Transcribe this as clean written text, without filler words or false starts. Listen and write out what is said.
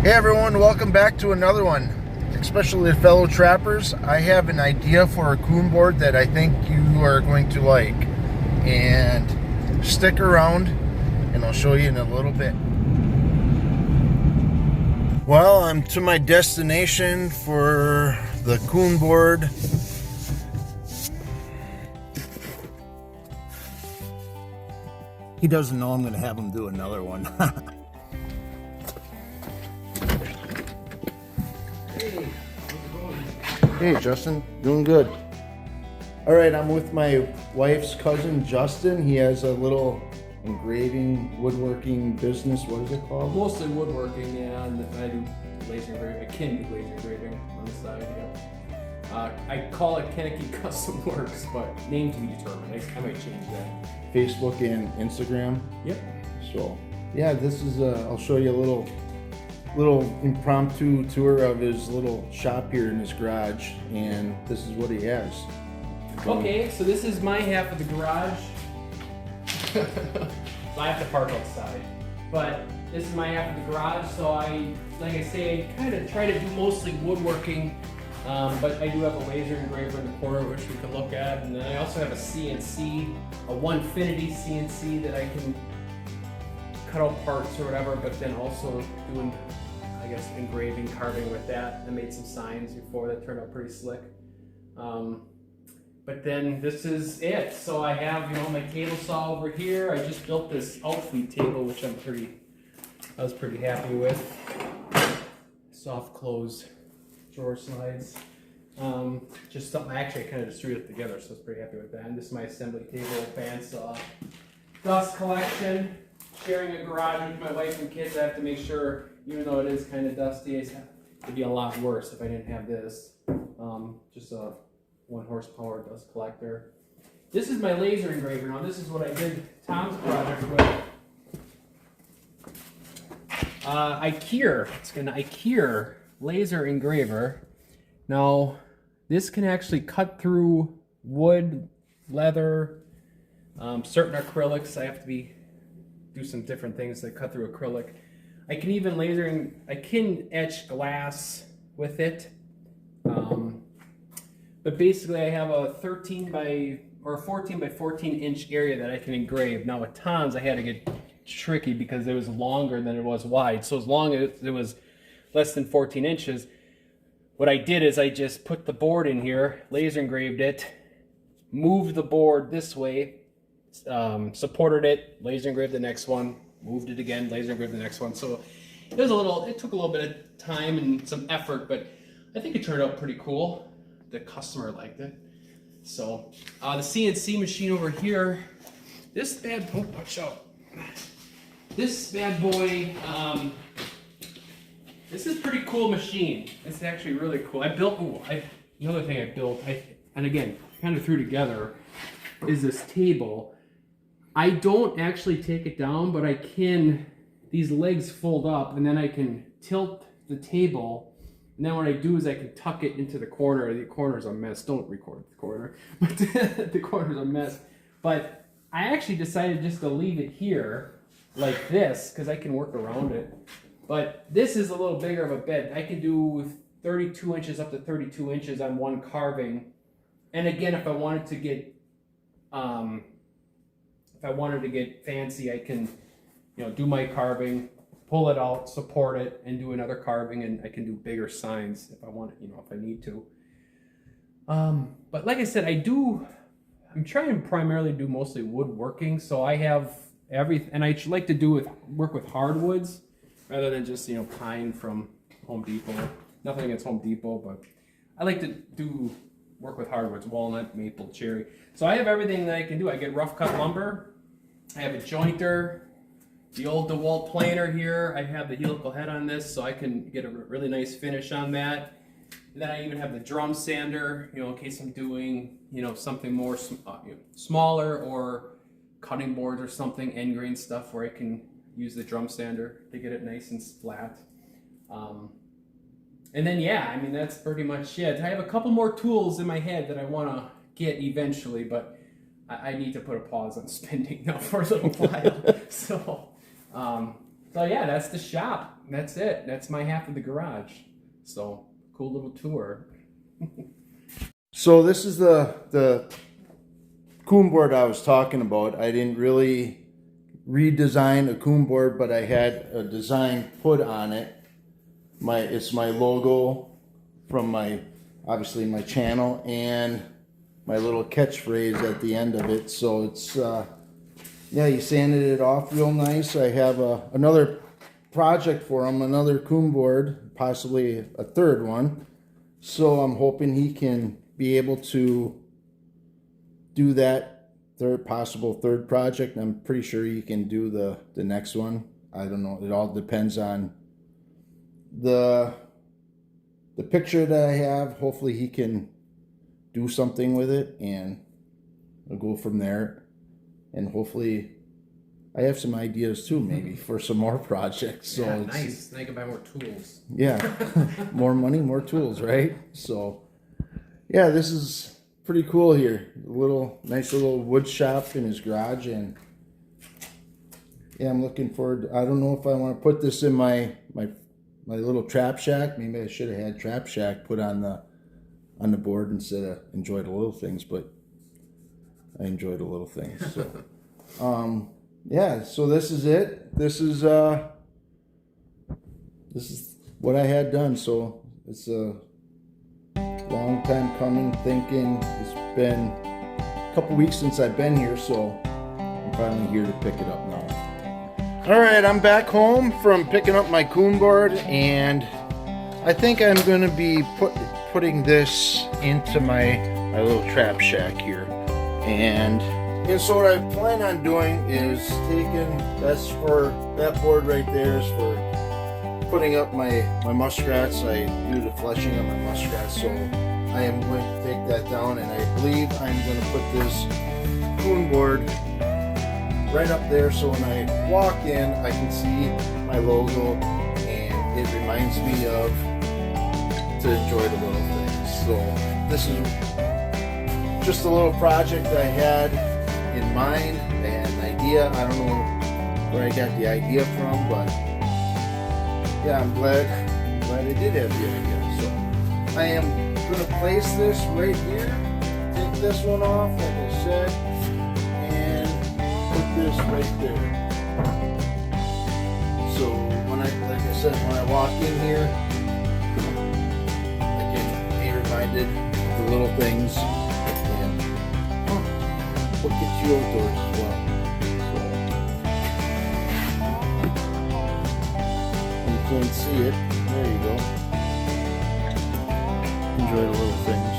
Hey everyone, welcome back to another one. Especially fellow trappers, I have an idea for a coon board that I think you are going to like. And stick around and I'll show you in a little bit. Well, I'm to my destination for the coon board. He doesn't know I'm going to have him do another one. Hey Justin, doing good. All right, I'm with my wife's cousin Justin. He has a little engraving, woodworking business. What is it called? Mostly woodworking, yeah, and I do laser engraving. I can do laser engraving on the side, yeah. I call it Kennedy Custom Works, but name to be determined. I might change that. Facebook and Instagram. Yep. So yeah, this is I'll show you a little impromptu tour of his little shop here in his garage, and this is what he has. Okay, so this is my half of the garage. So I have to park outside, but this is my half of the garage. So like I say, I kind of try to do mostly woodworking, but I do have a laser engraver in the corner which we can look at, and then I also have a CNC, a Onefinity CNC that I can cut out parts or whatever, but then also doing, I guess, engraving, carving with that. I made some signs before that turned out pretty slick. But then this is it. So I have, my table saw over here. I just built this outfeed table, which I was pretty happy with. Soft close drawer slides. Just something, actually I kind of just threw it together, so I was pretty happy with that. And this is my assembly table, bandsaw, dust collection. Sharing a garage with my wife and kids, I have to make sure, even though it is kind of dusty, it'd be a lot worse if I didn't have this. Just a 1 horsepower dust collector. This is my laser engraver. Now this is what I did Tom's project with. IKEA. It's an IKEA laser engraver. Now this can actually cut through wood, leather, certain acrylics. I have to do some different things that cut through acrylic. I can even I can etch glass with it. But basically I have a 14 by 14 inch area that I can engrave. Now with Tom's I had to get tricky because it was longer than it was wide. So as long as it was less than 14 inches, what I did is I just put the board in here, laser engraved it, moved the board this way, supported it, laser engraved the next one, moved it again, laser engraved the next one. So it took a little bit of time and some effort, but I think it turned out pretty cool. The customer liked it. So the CNC machine over here, this bad boy, watch out. This bad boy, this is a pretty cool machine. It's actually really cool. Another thing I built, and again, kind of threw together, is this table. I don't actually take it down, but I can, these legs fold up and then I can tilt the table, and then what I do is I can tuck it into the corner. The corner's a mess. Don't record the corner. But the corner's a mess. But I actually decided just to leave it here like this because I can work around it. But this is a little bigger of a bed. I can do 32 inches up to 32 inches on one carving. And again, if I wanted to get fancy, I can, do my carving, pull it out, support it, and do another carving, and I can do bigger signs if I want it, if I need to. But like I said, I'm trying to primarily do mostly woodworking, so I have and I like to work with hardwoods rather than just, pine from Home Depot. Nothing against Home Depot, but I like to work with hardwoods, walnut, maple, cherry. So I have everything that I can do. I get rough cut lumber, I have a jointer, the old DeWalt planer here. I have the helical head on this, so I can get a really nice finish on that. And then I even have the drum sander, in case I'm doing, something more smaller, or cutting boards or something, end grain stuff, where I can use the drum sander to get it nice and flat. And then, that's pretty much it. I have a couple more tools in my head that I want to get eventually, but I need to put a pause on spending now for a little while. So So yeah, that's the shop. That's it. That's my half of the garage. So cool little tour. So this is the Coon Board I was talking about. I didn't really redesign a Coon Board, but I had a design put on it. It's my logo from obviously my channel, and my little catchphrase at the end of it. So it's yeah, he sanded it off real nice. I have another project for him, another Coon Board, possibly a third one. So I'm hoping he can be able to do that possible third project. I'm pretty sure he can do the next one. I don't know. It all depends on the picture that I have. Hopefully he can do something with it, and I'll go from there. And hopefully I have some ideas too, maybe for some more projects. So yeah, nice. Now you can buy more tools. Yeah, more money, more tools, right? So yeah, this is pretty cool here. Nice little wood shop in his garage, and yeah, I'm looking forward. I don't know if I want to put this in my little trap shack. Maybe I should have had trap shack put on the board instead of enjoy the little things, but I enjoy the little things. So yeah, so this is it. This is what I had done. So it's a long time coming, thinking. It's been a couple weeks since I've been here, so I'm finally here to pick it up now. All right, I'm back home from picking up my Coon Board, and I think I'm going to be putting this into my little trap shack here. And so what I plan on doing is that board right there is for putting up my muskrats. I do the fleshing on my muskrats, so I am going to take that down, and I believe I'm going to put this Coon Board right up there, so when I walk in I can see my logo, and it reminds me to enjoy the little things. So this is just a little project I had in mind. I had an idea. I don't know where I got the idea from, but yeah, I'm glad I did have the idea. So I am going to place this right here, take this one off like I said, and put this right there. So like I said, when I walk in here, I can be reminded of the little things, and what gets you outdoors as well. So you can't see it. There you go. Enjoy the little things.